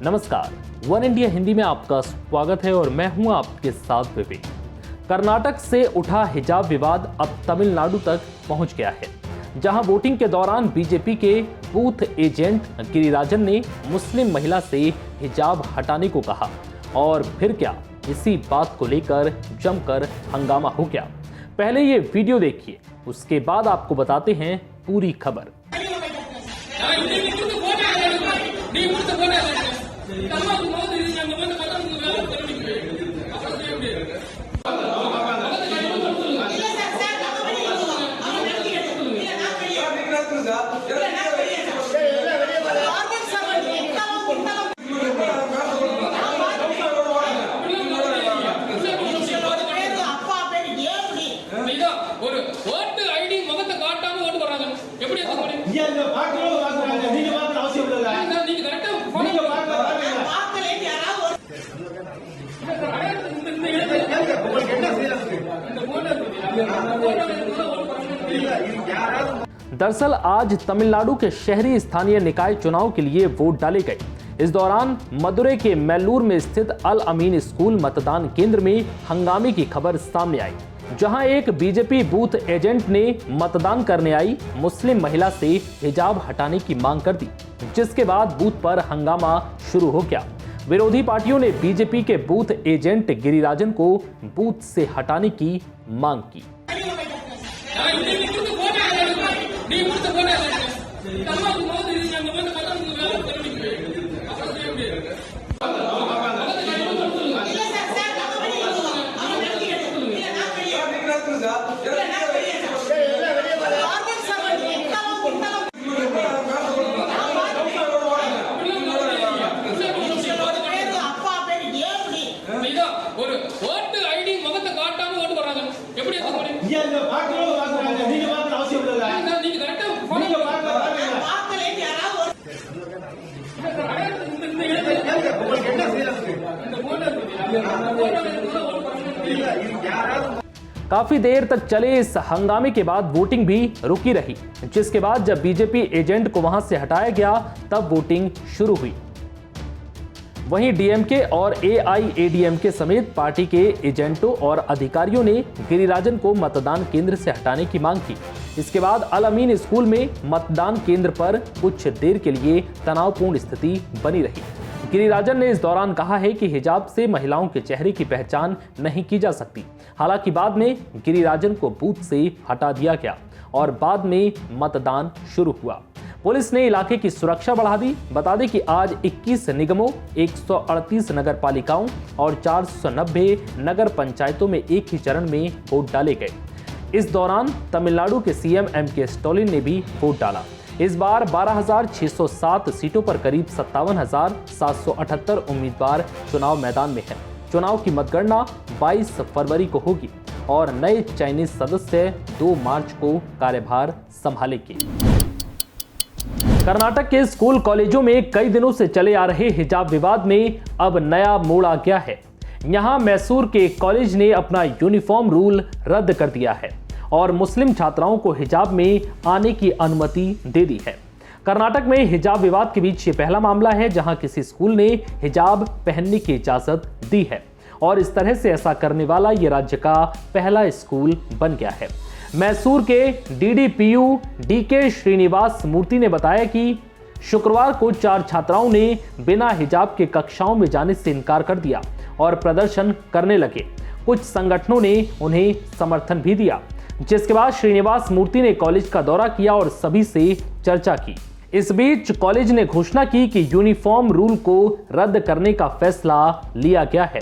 नमस्कार, one India Hindi में आपका स्वागत है और मैं हूं आपके साथ विवेक। कर्नाटक से उठा हिजाब विवाद अब तमिलनाडु तक पहुंच गया है, जहां वोटिंग के दौरान बीजेपी के बूथ एजेंट गिरिराजन ने मुस्लिम महिला से हिजाब हटाने को कहा और फिर क्या, इसी बात को लेकर जमकर हंगामा हो गया। पहले ये वीडियो देखिए, उसके बाद आपको बताते हैं पूरी खबर। दरअसल आज तमिलनाडु के शहरी स्थानीय निकाय चुनाव के लिए वोट डाले गए। इस दौरान मदुरै के मैलूर में स्थित अल अमीन स्कूल मतदान केंद्र में हंगामे की खबर सामने आई, जहां एक बीजेपी बूथ एजेंट ने मतदान करने आई मुस्लिम महिला से हिजाब हटाने की मांग कर दी, जिसके बाद बूथ पर हंगामा शुरू हो गया। विरोधी पार्टियों ने बीजेपी के बूथ एजेंट गिरिराजन को बूथ से हटाने की मांग की। काफी देर तक चले इस हंगामे के बाद वोटिंग भी रुकी रही, जिसके बाद जब बीजेपी एजेंट को वहां से हटाया गया तब वोटिंग शुरू हुई। वहीं डीएमके और एआईएडीएमके समेत पार्टी के एजेंटों और अधिकारियों ने गिरिराजन को मतदान केंद्र से हटाने की मांग की। इसके बाद अल अमीन स्कूल में मतदान केंद्र पर कुछ देर के लिए तनावपूर्ण स्थिति बनी रही। गिरिराजन ने इस दौरान कहा है कि हिजाब से महिलाओं के चेहरे की पहचान नहीं की जा सकती। हालांकि बाद में गिरिराजन को बूथ से हटा दिया गया और बाद में मतदान शुरू हुआ। पुलिस ने इलाके की सुरक्षा बढ़ा दी। बता दें कि आज 21 निगमों, 138 नगर पालिकाओं और 490 नगर पंचायतों में एक ही चरण में वोट डाले गए। इस दौरान तमिलनाडु के सीएम एमके स्टालिन ने भी वोट डाला। इस बार 12,607 सीटों पर करीब 57,778 उम्मीदवार चुनाव मैदान में हैं। चुनाव की मतगणना 22 फरवरी को होगी और नए चयनित सदस्य 2 मार्च को कार्यभार संभालेंगे। कर्नाटक के स्कूल कॉलेजों में कई दिनों से चले आ रहे हिजाब विवाद में अब नया मोड़ आ गया है। यहां मैसूर के कॉलेज ने अपना यूनिफॉर्म रूल रद्द कर दिया है और मुस्लिम छात्राओं को हिजाब में आने की अनुमति दे दी है। कर्नाटक में हिजाब विवाद के बीच ये पहला मामला है जहां किसी स्कूल ने हिजाब पहनने की इजाजत दी है और इस तरह से ऐसा करने वाला ये राज्य का पहला स्कूल बन गया है। मैसूर के डीडीपीयू डीके श्रीनिवास मूर्ति ने बताया कि शुक्रवार को 4 छात्राओं ने बिना हिजाब के कक्षाओं में जाने से इनकार कर दिया और प्रदर्शन करने लगे। कुछ संगठनों ने उन्हें समर्थन भी दिया, जिसके बाद श्रीनिवास मूर्ति ने कॉलेज का दौरा किया और सभी से चर्चा की। इस बीच कॉलेज ने घोषणा की कि यूनिफॉर्म रूल को रद्द करने का फैसला लिया गया है।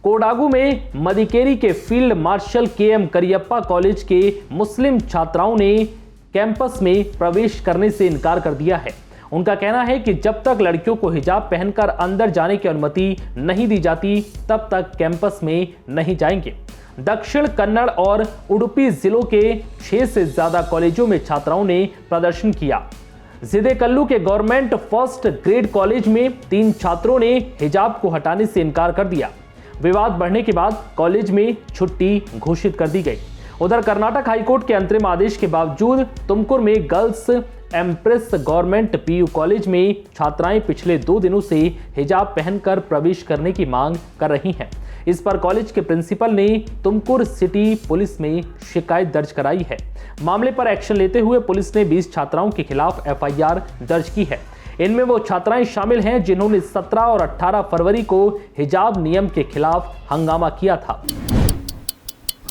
कोडागू में मदिकेरी के field marshal KM Cariappa college के मुस्लिम छात्राओं ने कैंपस में प्रवेश करने से इनकार कर दिया है। उनका कहना है कि जब तक लड़कियों को हिजाब पहनकर अंदर जाने की अनुमति नहीं दी जाती तब तक कैंपस में नहीं जाएंगे। दक्षिण कन्नड़ और उडुपी जिलों के 6 से ज्यादा कॉलेजों में छात्राओं ने प्रदर्शन किया। जिदेकल्लू के गवर्नमेंट फर्स्ट ग्रेड कॉलेज में 3 छात्रों ने हिजाब को हटाने से इनकार कर दिया। विवाद बढ़ने के बाद कॉलेज में छुट्टी घोषित कर दी गई। उधर कर्नाटक हाईकोर्ट के अंतरिम आदेश के बावजूद तुमकुर में girls empress government PU college में छात्राएं पिछले 2 दिनों से हिजाब पहनकर प्रवेश करने की मांग कर रही हैं। इस पर कॉलेज के प्रिंसिपल ने तुमकुर सिटी पुलिस में शिकायत दर्ज कराई है। मामले पर एक्शन लेते हुए पुलिस ने 20 छात्राओं के खिलाफ एफआईआर दर्ज की है। इनमें वो छात्राएं शामिल हैं जिन्होंने 17 और 18 फरवरी को हिजाब नियम के खिलाफ हंगामा किया था।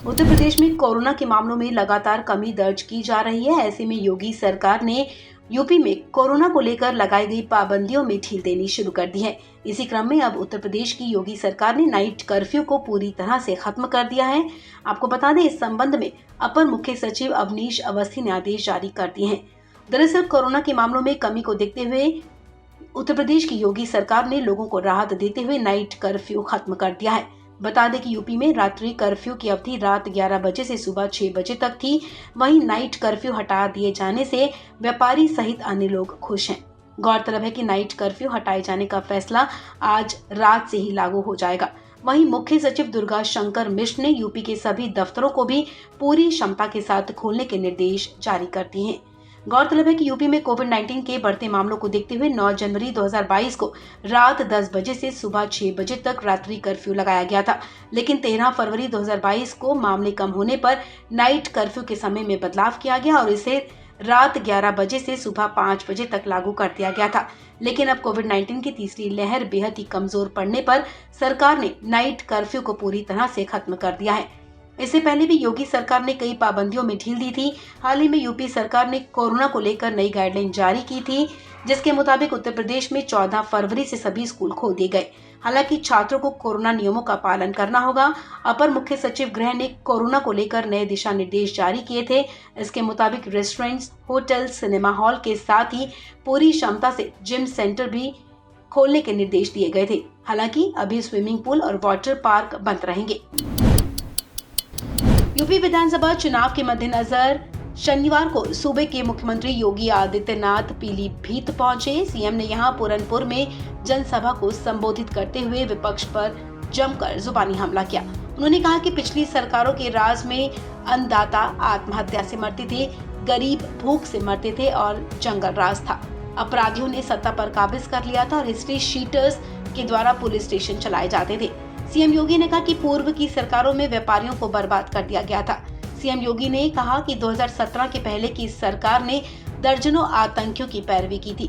उत्तर प्रदेश में कोरोना के मामलों में लगातार कमी दर्ज की जा रही है। ऐसे में योगी सरकार ने यूपी में कोरोना को लेकर लगाई गई पाबंदियों में ढील देनी शुरू कर दी है। इसी क्रम में अब उत्तर प्रदेश की योगी सरकार ने नाइट कर्फ्यू को पूरी तरह से खत्म कर दिया है। आपको बता दें, इस संबंध में अपर मुख्य सचिव अवनीश अवस्थी ने आदेश जारी कर दिए हैं। दरअसल कोरोना के मामलों में कमी को देखते हुए उत्तर प्रदेश की योगी सरकार ने लोगों को राहत देते हुए नाइट कर्फ्यू खत्म कर दिया है। बता दें कि यूपी में रात्रि कर्फ्यू की अवधि रात 11 बजे से सुबह 6 बजे तक थी। वहीं नाइट कर्फ्यू हटा दिए जाने से व्यापारी सहित अन्य लोग खुश हैं। गौरतलब है कि नाइट कर्फ्यू हटाए जाने का फैसला आज रात से ही लागू हो जाएगा। वहीं मुख्य सचिव दुर्गा शंकर मिश्र ने यूपी के सभी दफ्तरों को भी पूरी क्षमता के साथ खोलने के निर्देश जारी कर दिए हैं। गौरतलब है कि यूपी में कोविड-19 के बढ़ते मामलों को देखते हुए 9 जनवरी 2022 को रात 10 बजे से सुबह 6 बजे तक रात्रि कर्फ्यू लगाया गया था, लेकिन 13 फरवरी 2022 को मामले कम होने पर नाइट कर्फ्यू के समय में बदलाव किया गया और इसे रात 11 बजे से सुबह 5 बजे तक लागू कर दिया गया था। लेकिन अब कोविड-19 की तीसरी लहर बेहद ही कमजोर पड़ने पर सरकार ने नाइट कर्फ्यू को पूरी तरह से खत्म कर दिया है। इससे पहले भी योगी सरकार ने कई पाबंदियों में ढील दी थी। हाल ही में यूपी सरकार ने कोरोना को लेकर नई गाइडलाइन जारी की थी, जिसके मुताबिक उत्तर प्रदेश में 14 फरवरी से सभी स्कूल खोल दिए गए। हालांकि छात्रों को कोरोना नियमों का पालन करना होगा। अपर मुख्य सचिव गृह ने कोरोना को लेकर नए दिशा निर्देश जारी किए थे। इसके मुताबिक रेस्टोरेंट्स, होटल, सिनेमा हॉल के साथ ही पूरी क्षमता से जिम सेंटर भी खोलने के निर्देश दिए गए थे। हालांकि अभी स्विमिंग पूल और वाटर पार्क बंद रहेंगे। यूपी विधानसभा चुनाव के मद्देनजर शनिवार को सूबे के मुख्यमंत्री योगी आदित्यनाथ पीलीभीत पहुंचे। सीएम ने यहां पूरनपुर में जनसभा को संबोधित करते हुए विपक्ष पर जमकर जुबानी हमला किया। उन्होंने कहा कि पिछली सरकारों के राज में अन्नदाता आत्महत्या से मरते थे, गरीब भूख से मरते थे और जंगल राज था। अपराधियों ने सत्ता पर काबिज कर लिया था और हिस्ट्री शीटर्स के द्वारा पुलिस स्टेशन चलाए जाते थे। सीएम योगी ने कहा कि पूर्व की सरकारों में व्यापारियों को बर्बाद कर दिया गया था। सीएम योगी ने कहा कि 2017 के पहले की सरकार ने दर्जनों आतंकियों की पैरवी की थी।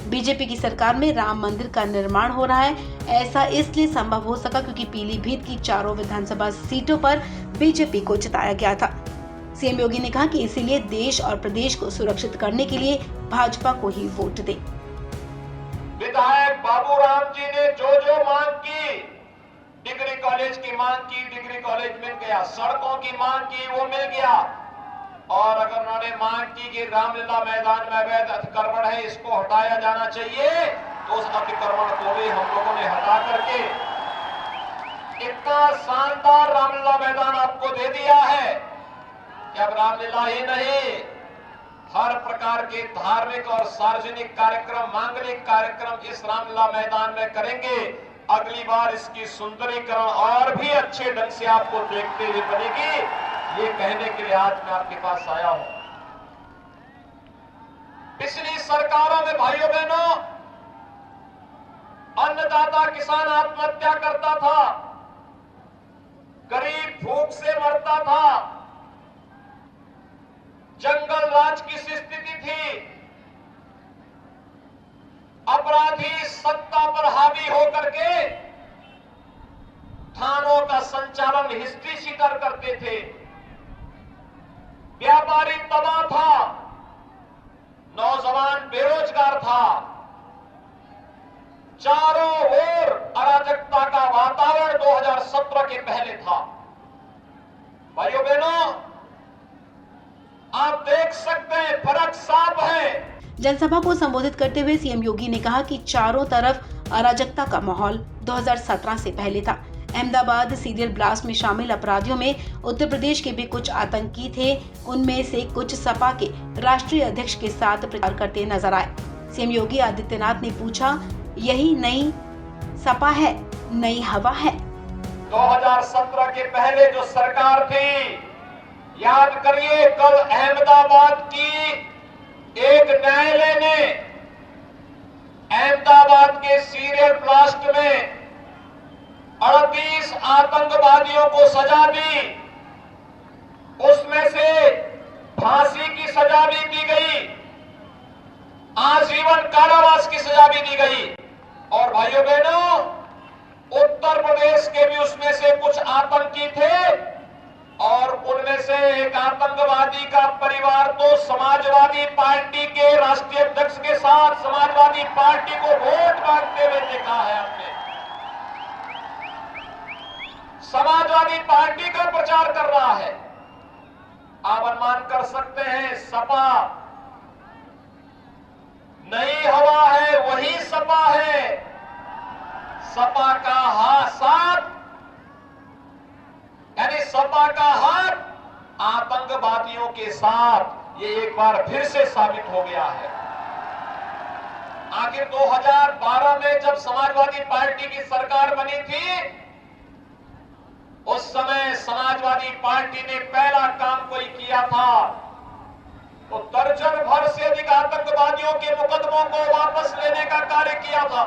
बीजेपी की सरकार में राम मंदिर का निर्माण हो रहा है। ऐसा इसलिए संभव हो सका क्योंकि पीलीभीत की 4 विधानसभा सीटों पर बीजेपी को जिताया गया था। सीएम योगी ने कहा कि इसीलिए देश और प्रदेश को सुरक्षित करने के लिए भाजपा को ही वोट दें। विधायक बाबूराम जी ने जो मांग की, डिग्री कॉलेज की मांग की, डिग्री कॉलेज मिल गया। सड़कों की मांग की, वो मिल गया। और अगर उन्होंने मांग की कि रामलीला मैदान में अवैध अतिक्रमण है, इसको हटाया जाना चाहिए, तो उस अतिक्रमण को भी हम लोगों ने हटा करके इतना शानदार रामलीला मैदान आपको दे दिया है कि अब रामलीला ही नहीं, हर प्रकार के धार्मिक और सार्वजनिक कार्यक्रम, मांगलिक कार्यक्रम इस रामलीला मैदान में करेंगे। अगली बार इसकी सुंदरीकरण और भी अच्छे ढंग से आपको देखते हुए बनेगी। ये कहने के लिए आज मैं आपके पास आया हूं। पिछली सरकारों में भाइयों बहनों, अन्नदाता किसान आत्महत्या करता था, गरीब भूख से मरता था, जंगल राज की स्थिति थी, अपराधी सत्ता पर हावी होकर के थानों का संचालन हिस्ट्री शीटर करते थे, व्यापारी तबाह था, नौजवान बेरोजगार था, चारों ओर अराजकता का वातावरण 2017 के पहले था। भाइयों बहनों, आप देख सकते हैं फर्क साफ है। जनसभा को संबोधित करते हुए सीएम योगी ने कहा कि चारों तरफ अराजकता का माहौल 2017 से पहले था। अहमदाबाद सीरियल ब्लास्ट में शामिल अपराधियों में उत्तर प्रदेश के भी कुछ आतंकी थे। उनमें से कुछ सपा के राष्ट्रीय अध्यक्ष के साथ प्रचार करते नजर आए। सीएम योगी आदित्यनाथ ने पूछा, यही नई सपा है, नई हवा है? 2017 के पहले जो सरकार थी, याद करिए, कल अहमदाबाद की एक न्यायालय ने अहमदाबाद के सीरियल ब्लास्ट में 38 आतंकवादियों को सजा दी। उसमें से फांसी की सजा भी दी गई, आजीवन कारावास की सजा भी दी गई। और भाइयों बहनों, उत्तर प्रदेश के भी उसमें से कुछ आतंकी थे और उनमें से एक आतंकवादी का परिवार तो समाजवादी पार्टी के राष्ट्रीय अध्यक्ष के साथ समाजवादी पार्टी को वोट मांगते हुए देखा है आपने। समाजवादी पार्टी का प्रचार कर रहा है। आप अनुमान कर सकते हैं, सपा नई हवा है, वही सपा है। सपा का हाथ साथ, यानी सपा का हाथ आतंकवादियों के साथ, ये एक बार फिर से साबित हो गया है। आखिर 2012 में जब समाजवादी पार्टी की सरकार बनी थी, उस समय समाजवादी पार्टी ने पहला काम कोई किया था तो दर्जन भर से अधिक आतंकवादियों के मुकदमों को वापस लेने का कार्य किया था।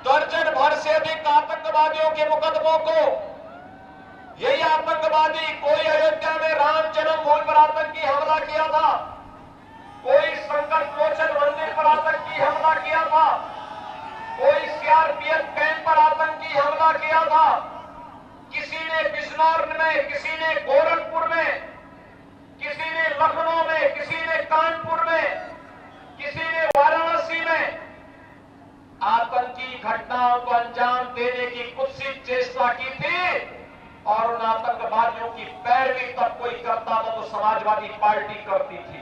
दर्जन भर से अधिक आतंकवादियों के मुकदमों को, यही आतंकवादी कोई अयोध्या में राम जन्मभूमि पर आतंकी हमला किया था, कोई संकट मोचन मंदिर पर आतंकी हमला किया था, कोई सीआरपीएफ कैंप पर आतंकी हमला किया था, किसी ने बिजनौर में, किसी ने गोरखपुर में, किसी ने लखनऊ में, किसी ने कानपुर में, किसी ने वाराणसी में आतंकी घटनाओं को अंजाम देने की कुत्सित चेष्टा की थी। और उन आतंकवादियों की पैरवी तब कोई करता था तो समाजवादी पार्टी करती थी।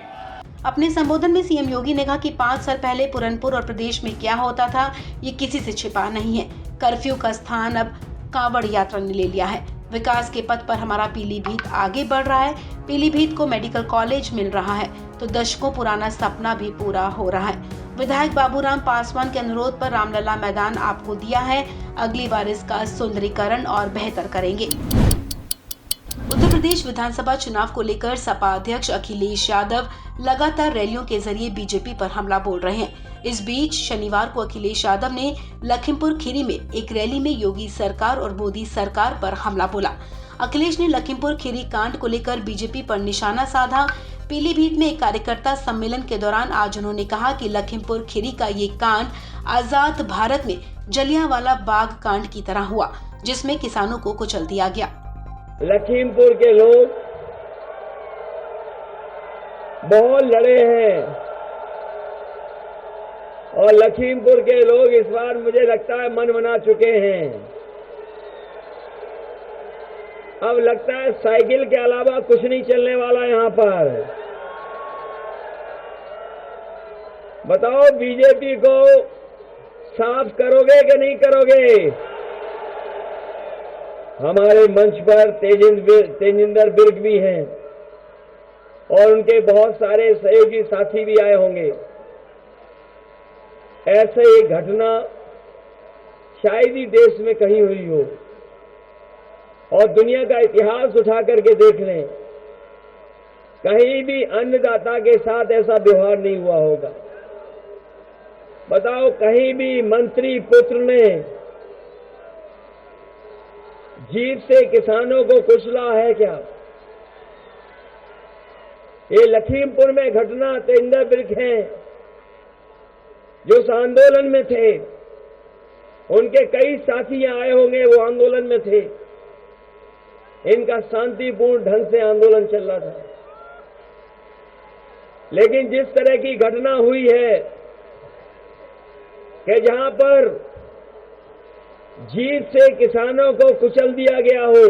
अपने संबोधन में सीएम योगी ने कहा कि 5 साल पहले पुरनपुर और प्रदेश में क्या होता था, ये किसी से छिपा नहीं है। कर्फ्यू का स्थान अब कांवड़ यात्रा ने ले लिया है। विकास के पथ पर हमारा पीलीभीत आगे बढ़ रहा है। पीलीभीत को मेडिकल कॉलेज मिल रहा है तो दशकों पुराना सपना भी पूरा हो रहा है। विधायक बाबूराम पासवान के अनुरोध पर रामलला मैदान आपको दिया है, अगली बार इसका सुंदरीकरण और बेहतर करेंगे। उत्तर प्रदेश विधानसभा चुनाव को लेकर सपा अध्यक्ष अखिलेश यादव लगातार रैलियों के जरिए बीजेपी पर हमला बोल रहे हैं। इस बीच शनिवार को अखिलेश यादव ने लखीमपुर खीरी में एक रैली में योगी सरकार और मोदी सरकार पर हमला बोला। अखिलेश ने लखीमपुर खीरी कांड को लेकर बीजेपी पर निशाना साधा। पीलीभीत में एक कार्यकर्ता सम्मेलन के दौरान आज उन्होंने कहा कि लखीमपुर खीरी का ये कांड आजाद भारत में जलियांवाला बाग कांड की तरह हुआ, जिसमें किसानों को कुचल दिया गया। लखीमपुर के लोग बहुत लड़े हैं और लखीमपुर के लोग इस बार मुझे लगता है मन बना चुके हैं। अब लगता है साइकिल के अलावा कुछ नहीं चलने वाला यहाँ पर। बताओ बीजेपी को साफ करोगे कि नहीं करोगे? हमारे मंच पर तेजिंदर बिर्ग भी हैं और उनके बहुत सारे सहयोगी साथी भी आए होंगे। ऐसे एक घटना शायद ही देश में कहीं हुई हो और दुनिया का इतिहास उठा करके देख लें, कहीं भी अन्नदाता के साथ ऐसा व्यवहार नहीं हुआ होगा। बताओ कहीं भी मंत्री पुत्र ने जीत से किसानों को कुचला है क्या? ये लखीमपुर में घटना तेजिंदर बिर्ग हैं जो उस आंदोलन में थे, उनके कई साथी यहाँ आए होंगे, वो आंदोलन में थे। इनका शांतिपूर्ण ढंग से आंदोलन चल रहा था, लेकिन जिस तरह की घटना हुई है कि जहां पर जीत से किसानों को कुचल दिया गया हो,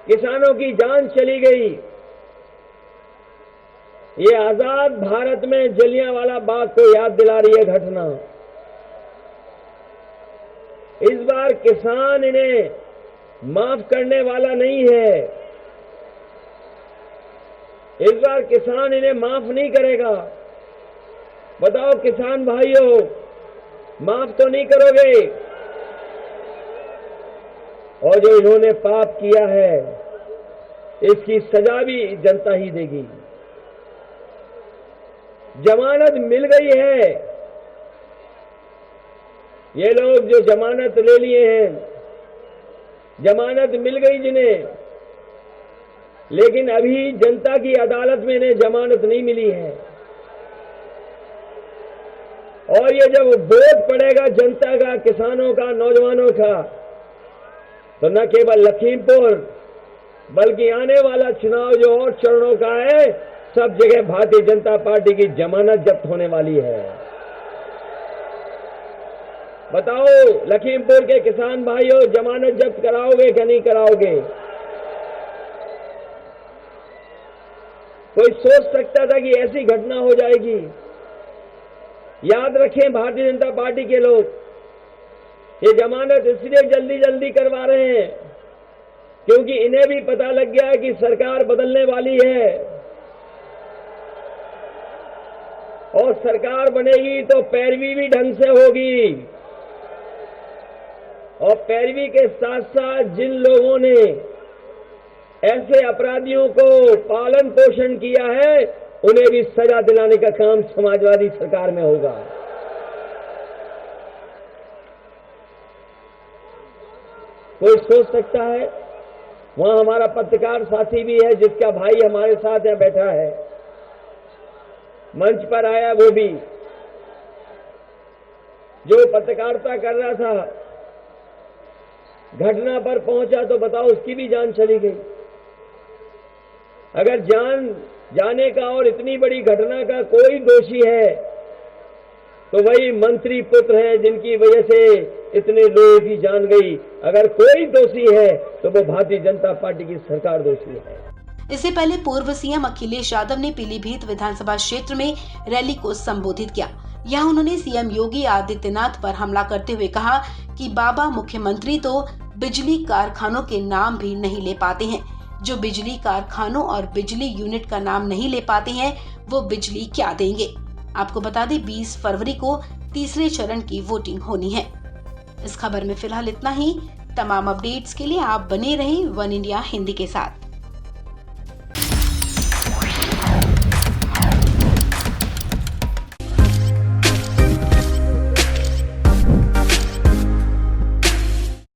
किसानों की जान चली गई, ये आजाद भारत में जलियांवाला बाग को याद दिला रही है घटना। इस बार किसान इन्हें माफ करने वाला नहीं है। इस बार किसान इन्हें माफ नहीं करेगा। बताओ किसान भाइयों, माफ तो नहीं करोगे? और जो इन्होंने पाप किया है इसकी सजा भी जनता ही देगी। जमानत मिल गई है, ये लोग जो जमानत ले लिए हैं, जमानत मिल गई जिन्हें, लेकिन अभी जनता की अदालत में इन्हें जमानत नहीं मिली है। और ये जब वोट पड़ेगा जनता का, किसानों का, नौजवानों का, तो न केवल लखीमपुर बल्कि आने वाला चुनाव जो और चरणों का है, सब जगह भारतीय जनता पार्टी की जमानत जब्त होने वाली है। बताओ लखीमपुर के किसान भाइयों, जमानत जब्त कराओगे कि नहीं कराओगे? कोई सोच सकता था कि ऐसी घटना हो जाएगी? याद रखें भारतीय जनता पार्टी के लोग, ये जमानत इसलिए जल्दी जल्दी करवा रहे हैं क्योंकि इन्हें भी पता लग गया कि सरकार बदलने वाली है और सरकार बनेगी तो पैरवी भी ढंग से होगी। और पैरवी के साथ साथ जिन लोगों ने ऐसे अपराधियों को पालन पोषण किया है, उन्हें भी सजा दिलाने का काम समाजवादी सरकार में होगा। कोई सोच सकता है? वहां हमारा पत्रकार साथी भी है जिसका भाई हमारे साथ यहाँ बैठा है, मंच पर आया, वो भी जो पत्रकारिता कर रहा था, घटना पर पहुंचा तो बताओ उसकी भी जान चली गई। अगर जान जाने का और इतनी बड़ी घटना का कोई दोषी है तो वही मंत्री पुत्र है जिनकी वजह से इतने लोगों की जान गई। अगर कोई दोषी है तो वो भारतीय जनता पार्टी की सरकार दोषी है। इससे पहले पूर्व सीएम अखिलेश यादव ने पीलीभीत विधानसभा क्षेत्र में रैली को संबोधित किया। यहाँ उन्होंने सीएम योगी आदित्यनाथ पर हमला करते हुए कहा कि बाबा मुख्यमंत्री तो बिजली कारखानों के नाम भी नहीं ले पाते हैं। जो बिजली कारखानों और बिजली यूनिट का नाम नहीं ले पाते हैं, वो बिजली क्या देंगे। आपको बता दें 20 फरवरी को तीसरे चरण की वोटिंग होनी है। इस खबर में फिलहाल इतना ही। तमाम अपडेट्स के लिए आप बने रहें वन इंडिया हिंदी के साथ।